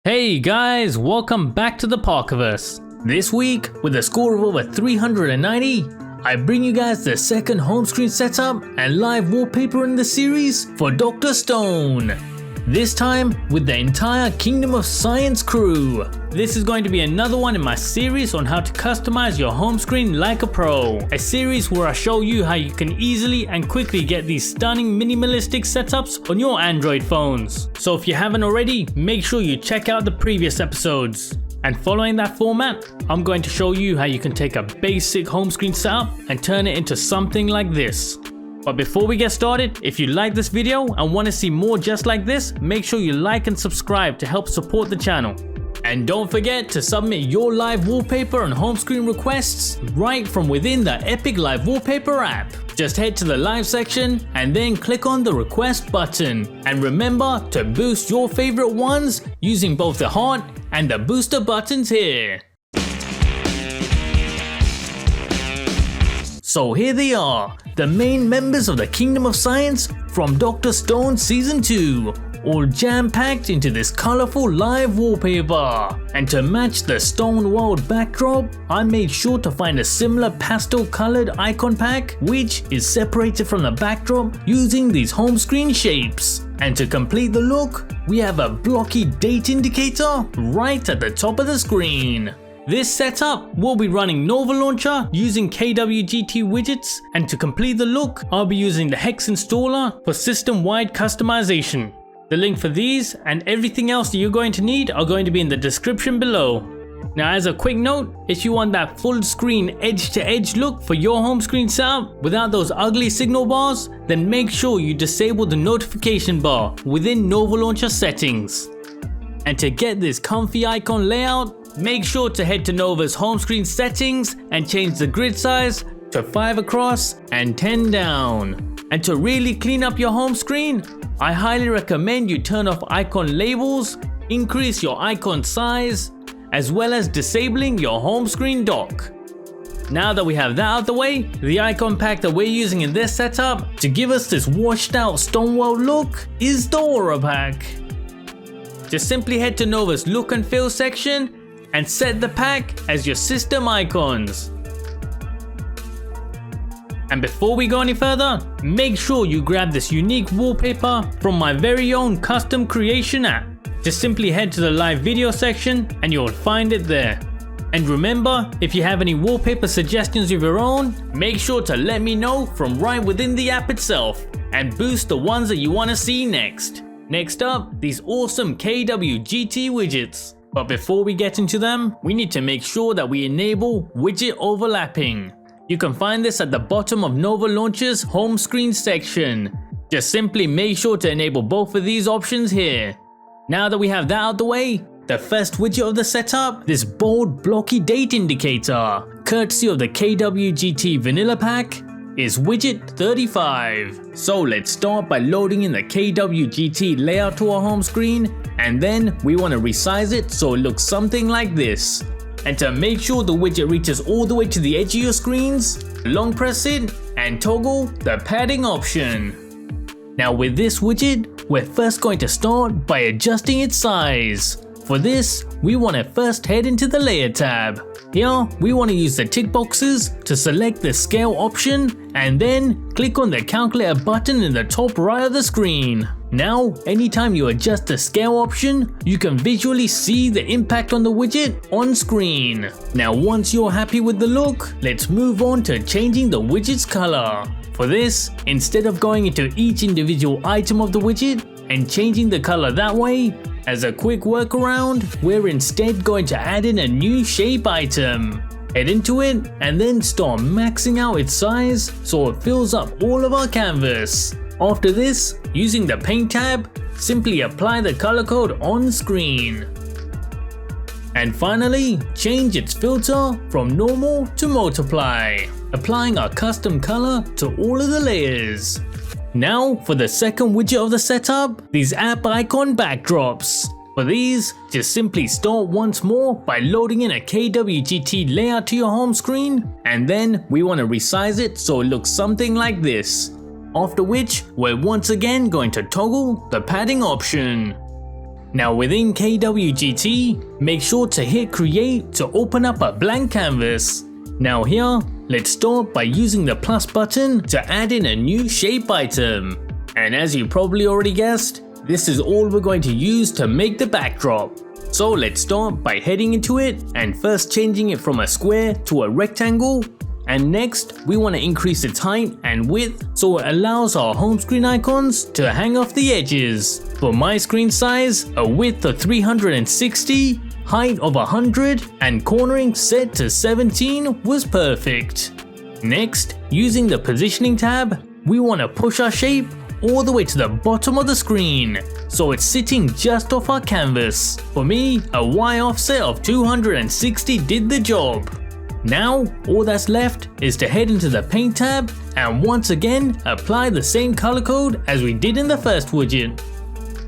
Hey guys, welcome back to the Parkerverse. This week, with a score of over 390, I bring you guys the second home screen setup and live wallpaper in the series for DR.Stone. This time with the entire Kingdom of Science crew. This is going to be another one in my series on how to customize your home screen like a pro. A series where I show you how you can easily and quickly get these stunning minimalistic setups on your Android phones. So if you haven't already, make sure you check out the previous episodes. And following that format, I'm going to show you how you can take a basic home screen setup and turn it into something like this. But before we get started, if you like this video and want to see more just like this, make sure you like and subscribe to help support the channel. And don't forget to submit your live wallpaper and home screen requests right from within the Epic Live Wallpaper app. Just head to the live section and then click on the request button. And remember to boost your favorite ones using both the heart and the booster buttons here. So here they are, the main members of the Kingdom of Science from DR.Stone Season 2, all jam-packed into this colorful live wallpaper. And to match the Stone World backdrop, I made sure to find a similar pastel colored icon pack which is separated from the backdrop using these home screen shapes. And to complete the look, we have a blocky date indicator right at the top of the screen. This setup will be running Nova Launcher using KWGT widgets, and to complete the look, I'll be using the Hex installer for system-wide customization. The link for these and everything else that you're going to need are going to be in the description below. Now as a quick note, if you want that full screen edge-to-edge look for your home screen setup without those ugly signal bars, then make sure you disable the notification bar within Nova Launcher settings. And to get this comfy icon layout, make sure to head to Nova's home screen settings and change the grid size to 5 across and 10 down. And to really clean up your home screen, I highly recommend you turn off icon labels, increase your icon size, as well as disabling your home screen dock. Now that we have that out the way, the icon pack that we're using in this setup to give us this washed out Stone World look is the Aura pack. Just simply head to Nova's look and feel section and set the pack as your system icons. And before we go any further, make sure you grab this unique wallpaper from my very own custom creation app. Just simply head to the live video section and you'll find it there. And remember, if you have any wallpaper suggestions of your own, make sure to let me know from right within the app itself and boost the ones that you want to see next. Next up, these awesome KWGT widgets. But before we get into them, we need to make sure that we enable widget overlapping. You can find this at the bottom of Nova Launcher's home screen section. Just simply make sure to enable both of these options here. Now that we have that out the way, the first widget of the setup, this bold blocky date indicator, courtesy of the KWGT vanilla pack, is widget 35. So let's start by loading in the KWGT layout to our home screen, and then we want to resize it so it looks something like this. And to make sure the widget reaches all the way to the edge of your screens, long press it and toggle the padding option. Now with this widget, we're first going to start by adjusting its size. For this, we want to first head into the layer tab. Here, we want to use the tick boxes to select the scale option and then click on the calculator button in the top right of the screen. Now, anytime you adjust the scale option, you can visually see the impact on the widget on screen. Now once you're happy with the look, let's move on to changing the widget's color. For this, instead of going into each individual item of the widget and changing the color that way, as a quick workaround, we're instead going to add in a new shape item. Head into it and then start maxing out its size so it fills up all of our canvas. After this, using the paint tab, simply apply the color code on screen. And finally, change its filter from normal to multiply, applying our custom color to all of the layers. Now for the second widget of the setup, these app icon backdrops. For these, just simply start once more by loading in a KWGT layout to your home screen, and then we want to resize it so it looks something like this. After which, we're once again going to toggle the padding option. Now within KWGT, make sure to hit create to open up a blank canvas. Now here, let's start by using the plus button to add in a new shape item. And as you probably already guessed, this is all we're going to use to make the backdrop. So let's start by heading into it and first changing it from a square to a rectangle. And next, we want to increase its height and width so it allows our home screen icons to hang off the edges. For my screen size, a width of 360, height of 100, and cornering set to 17 was perfect. Next, using the positioning tab, we want to push our shape all the way to the bottom of the screen, so it's sitting just off our canvas. For me, a Y offset of 260 did the job. Now, all that's left is to head into the paint tab and once again apply the same color code as we did in the first widget.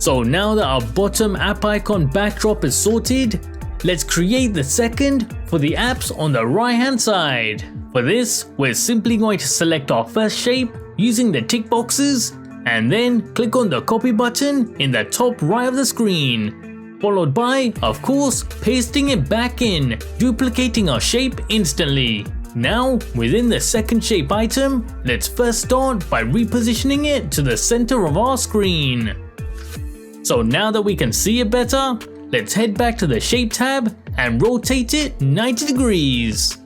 So now that our bottom app icon backdrop is sorted, let's create the second for the apps on the right hand side. For this, we're simply going to select our first shape using the tick boxes and then click on the copy button in the top right of the screen. Followed by, of course, pasting it back in, duplicating our shape instantly. Now, within the second shape item, let's first start by repositioning it to the center of our screen. So now that we can see it better, let's head back to the shape tab and rotate it 90 degrees.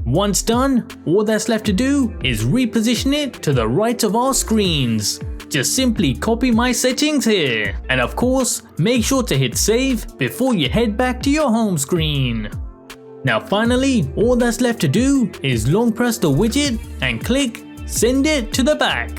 Once done, all that's left to do is reposition it to the right of our screens. Just simply copy my settings here, and of course, make sure to hit save before you head back to your home screen. Now finally, all that's left to do is long press the widget and click send it to the back.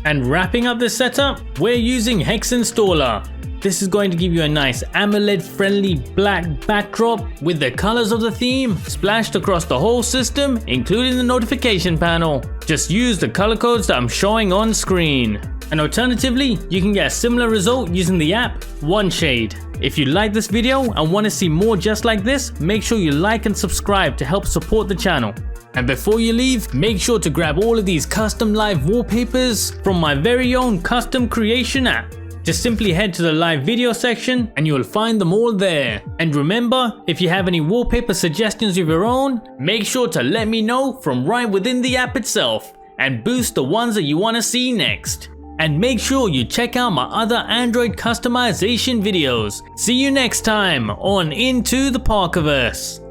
And wrapping up this setup, we're using Hex Installer. This is going to give you a nice AMOLED friendly black backdrop with the colors of the theme splashed across the whole system, including the notification panel. Just use the color codes that I'm showing on screen. And alternatively, you can get a similar result using the app OneShade. If you like this video and want to see more just like this, make sure you like and subscribe to help support the channel. And before you leave, make sure to grab all of these custom live wallpapers from my very own custom creation app. Just simply head to the live video section and you'll find them all there. And remember, if you have any wallpaper suggestions of your own, make sure to let me know from right within the app itself and boost the ones that you want to see next. And make sure you check out my other Android customization videos. See you next time on Into the Parkerverse.